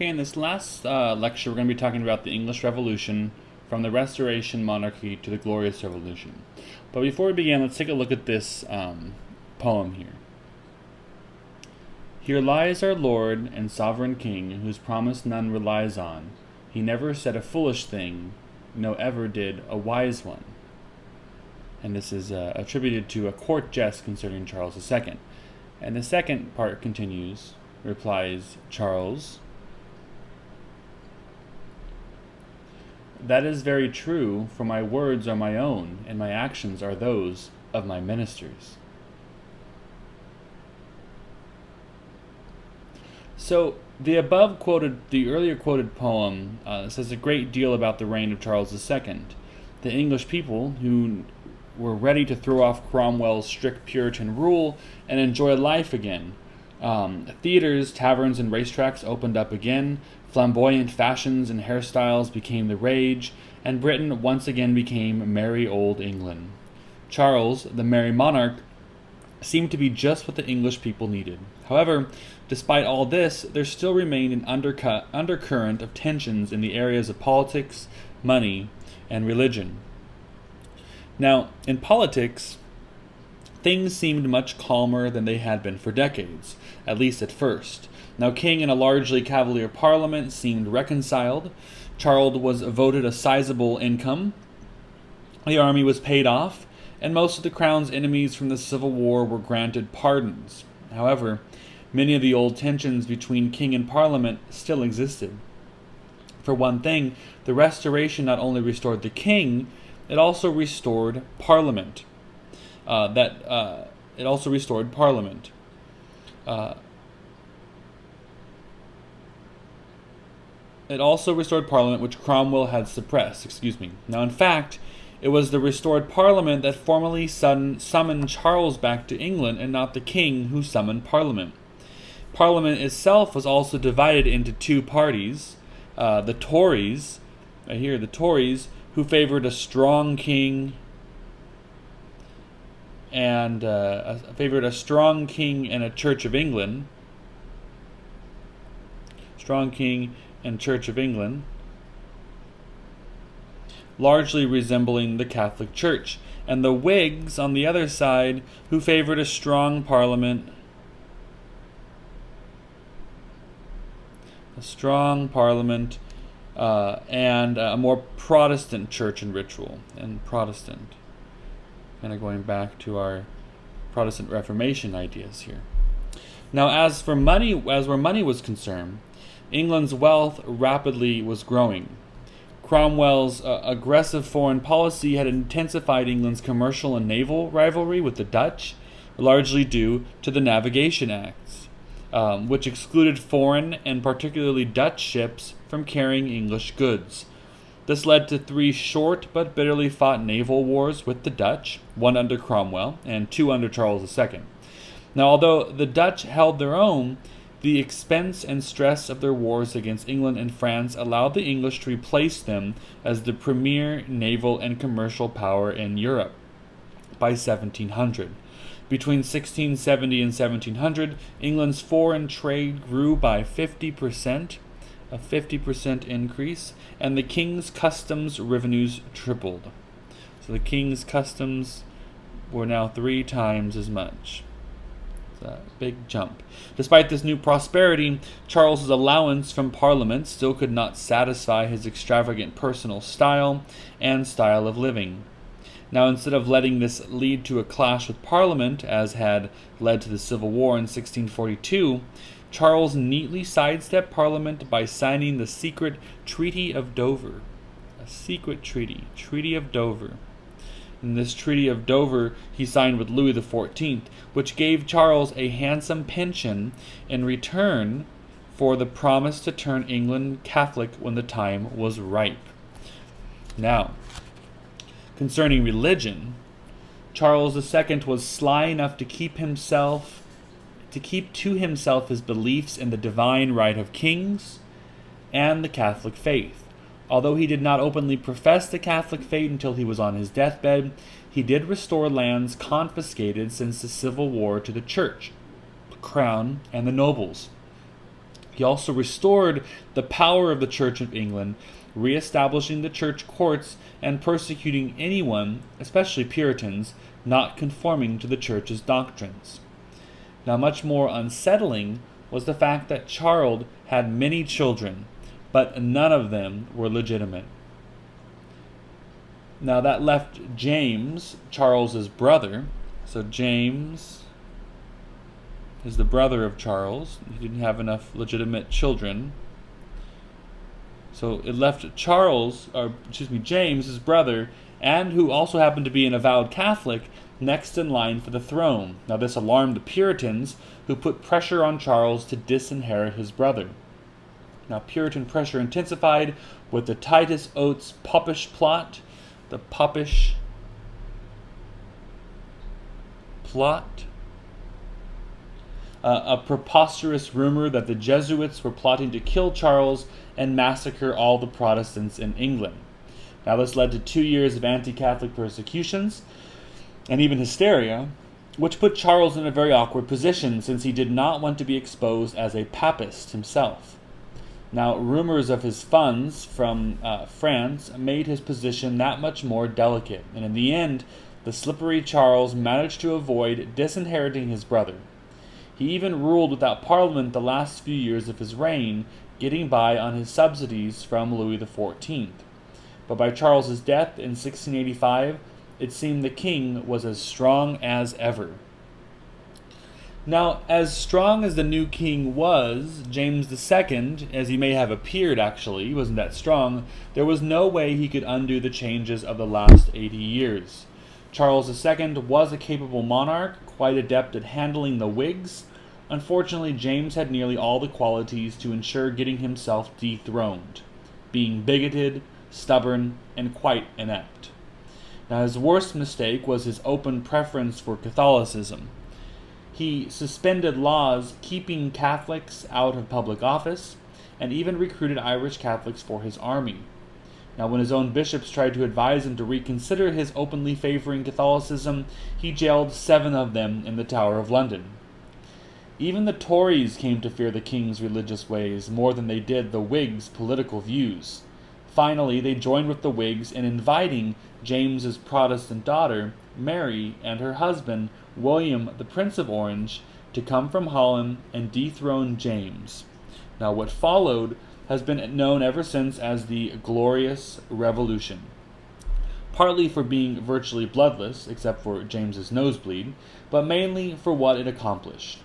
Okay, in this last lecture, we're going to be talking about the English Revolution, from the Restoration Monarchy to the Glorious Revolution. But before we begin, let's take a look at this poem here. Here lies our Lord and Sovereign King, whose promise none relies on. He never said a foolish thing, no ever did a wise one. And this is attributed to a court jest concerning Charles II. And the second part continues, replies Charles, "That is very true, for my words are my own, and my actions are those of my ministers." So the earlier quoted poem says a great deal about the reign of Charles II. The English people, who were ready to throw off Cromwell's strict Puritan rule and enjoy life again. Theaters, taverns, and racetracks opened up again. Flamboyant fashions and hairstyles became the rage, and Britain once again became merry old England. Charles, the merry monarch, seemed to be just what the English people needed. However, despite all this, there still remained an undercurrent of tensions in the areas of politics, money, and religion. Now, in politics, things seemed much calmer than they had been for decades, at least at first. Now, King and a largely cavalier parliament seemed reconciled. Charles was voted a sizable income. The army was paid off, and most of the crown's enemies from the Civil War were granted pardons. However, many of the old tensions between king and parliament still existed. For one thing, the Restoration not only restored the king, it also restored Parliament. It also restored Parliament. It also restored Parliament, which Cromwell had suppressed. Now, in fact, it was the restored Parliament that formally summoned Charles back to England, and not the king who summoned Parliament. Parliament itself was also divided into two parties: the Tories, who favored a strong king and a Church of England. Strong king and Church of England, largely resembling the Catholic Church, and the Whigs on the other side, who favored a strong parliament, and a more Protestant church and ritual, and Protestant. Kind of going back to our Protestant Reformation ideas here. Now, as where money was concerned, England's wealth rapidly was growing. Cromwell's aggressive foreign policy had intensified England's commercial and naval rivalry with the Dutch, largely due to the Navigation Acts, which excluded foreign and particularly Dutch ships from carrying English goods. This led to 3 short but bitterly fought naval wars with the Dutch, 1 under Cromwell and 2 under Charles II. Now, although the Dutch held their own, the expense and stress of their wars against England and France allowed the English to replace them as the premier naval and commercial power in Europe by 1700. Between 1670 and 1700, England's foreign trade grew by 50%, a 50% increase, and the king's customs revenues tripled. So the king's customs were now 3 times as much. A big jump. Despite this new prosperity, Charles's allowance from Parliament still could not satisfy his extravagant personal style and style of living. Now, instead of letting this lead to a clash with Parliament, as had led to the Civil War in 1642, Charles neatly sidestepped Parliament by signing the secret Treaty of Dover. A secret Treaty of Dover. In this Treaty of Dover, he signed with Louis XIV, which gave Charles a handsome pension in return for the promise to turn England Catholic when the time was ripe. Now, concerning religion, Charles II was sly enough to keep to himself his beliefs in the divine right of kings and the Catholic faith. Although he did not openly profess the Catholic faith until he was on his deathbed, he did restore lands confiscated since the Civil War to the Church, the Crown, and the nobles. He also restored the power of the Church of England, re-establishing the church courts and persecuting anyone, especially Puritans, not conforming to the church's doctrines. Now, much more unsettling was the fact that Charles had many children, but none of them were legitimate. Now, that left James, Charles's brother. So James is the brother of Charles. He didn't have enough legitimate children. So it left James, his brother, and who also happened to be an avowed Catholic, next in line for the throne. Now this alarmed the Puritans, who put pressure on Charles to disinherit his brother. Now Puritan pressure intensified with the Titus Oates Popish plot. The Popish plot. A preposterous rumor that the Jesuits were plotting to kill Charles and massacre all the Protestants in England. Now this led to 2 years of anti-Catholic persecutions and even hysteria, which put Charles in a very awkward position since he did not want to be exposed as a papist himself. Now, rumors of his funds from France made his position that much more delicate, and in the end, the slippery Charles managed to avoid disinheriting his brother. He even ruled without Parliament the last few years of his reign, getting by on his subsidies from Louis XIV. But by Charles's death in 1685, it seemed the king was as strong as ever. Now, as strong as the new king was, James II, as he may have appeared actually, he wasn't that strong, there was no way he could undo the changes of the last 80 years. Charles II was a capable monarch, quite adept at handling the Whigs. Unfortunately, James had nearly all the qualities to ensure getting himself dethroned, being bigoted, stubborn, and quite inept. Now, his worst mistake was his open preference for Catholicism. He suspended laws keeping Catholics out of public office, and even recruited Irish Catholics for his army. Now, when his own bishops tried to advise him to reconsider his openly favoring Catholicism, he jailed 7 of them in the Tower of London. Even the Tories came to fear the king's religious ways more than they did the Whigs' political views. Finally, they joined with the Whigs in inviting James's Protestant daughter, Mary, and her husband, William, the Prince of Orange, to come from Holland and dethrone James. Now, what followed has been known ever since as the Glorious Revolution, partly for being virtually bloodless, except for James's nosebleed, but mainly for what it accomplished.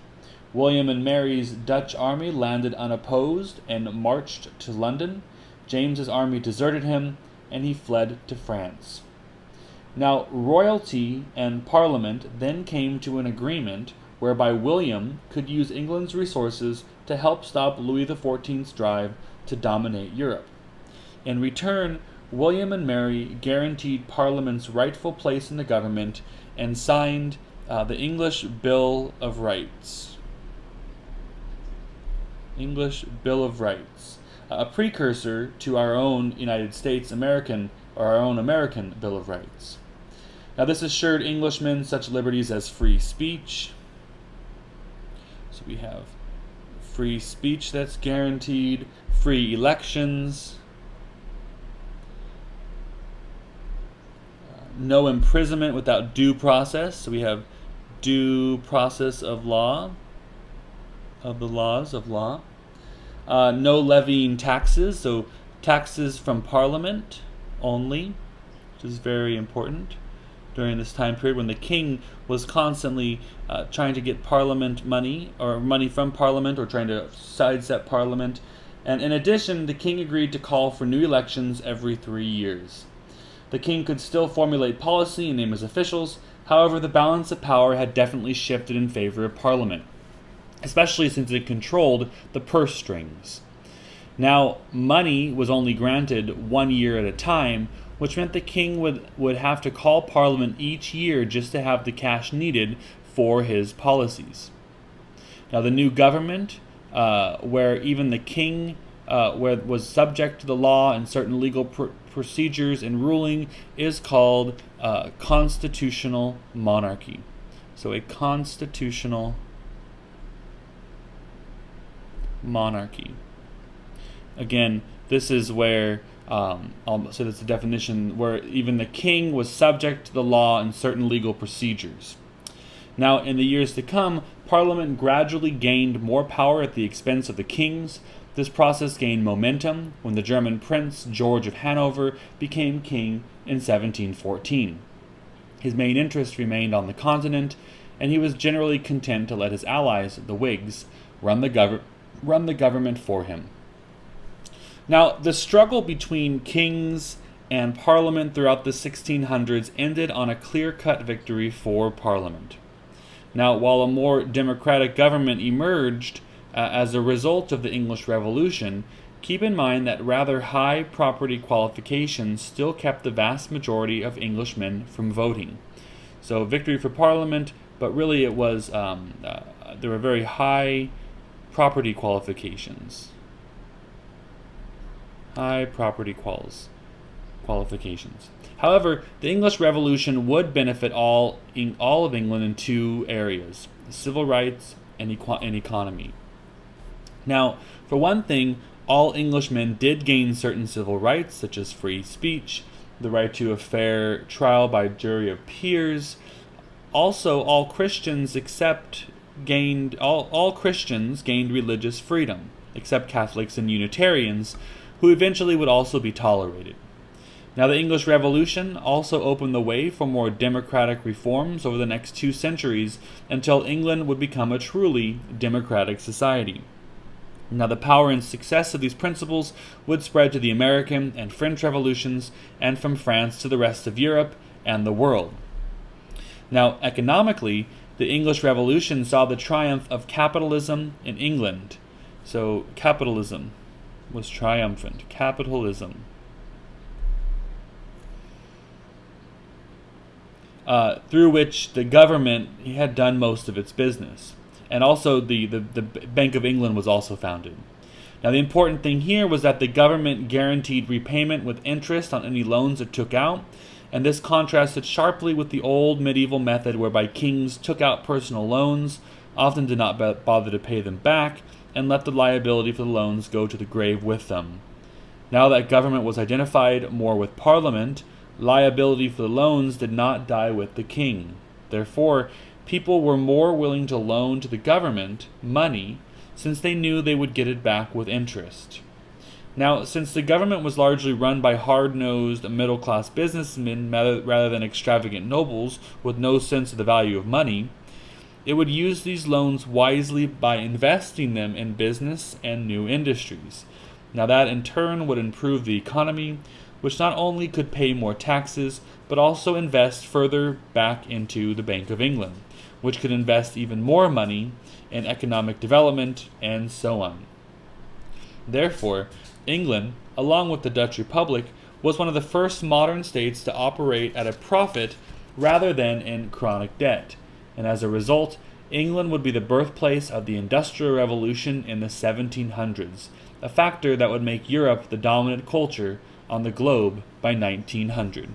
William and Mary's Dutch army landed unopposed and marched to London. James's army deserted him, and he fled to France. Now, royalty and Parliament then came to an agreement whereby William could use England's resources to help stop Louis XIV's drive to dominate Europe. In return, William and Mary guaranteed Parliament's rightful place in the government and signed the English Bill of Rights. English Bill of Rights, a precursor to our own United States American, or our own American Bill of Rights. Now, this assured Englishmen such liberties as free speech. So we have free speech that's guaranteed, free elections, no imprisonment without due process. So we have due process of law, of the laws of law. No levying taxes, so taxes from Parliament only, which is very important during this time period when the king was constantly trying to get Parliament money, or money from Parliament, or trying to sidestep Parliament. And in addition, the king agreed to call for new elections every 3 years. The king could still formulate policy and name his officials. However, the balance of power had definitely shifted in favor of Parliament, especially since it controlled the purse strings. Now, money was only granted 1 year at a time, which meant the king would have to call Parliament each year just to have the cash needed for his policies. Now, the new government, where even the king was subject to the law and certain legal procedures and ruling, is called constitutional monarchy. So a constitutional monarchy. Again, this is where, so that's the definition, where even the king was subject to the law and certain legal procedures. Now, in the years to come, Parliament gradually gained more power at the expense of the kings. This process gained momentum when the German prince George of Hanover became king in 1714. His main interest remained on the continent, and he was generally content to let his allies, the Whigs, run the government for him. Now, the struggle between kings and Parliament throughout the 1600s ended on a clear-cut victory for Parliament. Now, while a more democratic government emerged as a result of the English Revolution, keep in mind that rather high property qualifications still kept the vast majority of Englishmen from voting. So, victory for Parliament, but really it was, there were very high property qualifications. High property qualifications. However, the English Revolution would benefit all of England in two areas: civil rights and economy. Now, for one thing, all Englishmen did gain certain civil rights, such as free speech, the right to a fair trial by jury of peers. Also, all Christians gained religious freedom, except Catholics and Unitarians, who eventually would also be tolerated. Now, the English Revolution also opened the way for more democratic reforms over the next 2 centuries until England would become a truly democratic society. Now, the power and success of these principles would spread to the American and French revolutions, and from France to the rest of Europe and the world. Now, economically, the English Revolution saw the triumph of capitalism in England. So, capitalism was triumphant. Capitalism. Through which the government had done most of its business. And also the Bank of England was also founded. Now, the important thing here was that the government guaranteed repayment with interest on any loans it took out, and this contrasted sharply with the old medieval method whereby kings took out personal loans, often did not bother to pay them back, and let the liability for the loans go to the grave with them. Now that government was identified more with Parliament, liability for the loans did not die with the king. Therefore, people were more willing to loan to the government money since they knew they would get it back with interest. Now, since the government was largely run by hard-nosed middle-class businessmen rather than extravagant nobles with no sense of the value of money, it would use these loans wisely by investing them in business and new industries. Now, that in turn would improve the economy, which not only could pay more taxes, but also invest further back into the Bank of England, which could invest even more money in economic development, and so on. Therefore, England, along with the Dutch Republic, was one of the first modern states to operate at a profit rather than in chronic debt, and as a result, England would be the birthplace of the Industrial Revolution in the 1700s, a factor that would make Europe the dominant culture on the globe by 1900.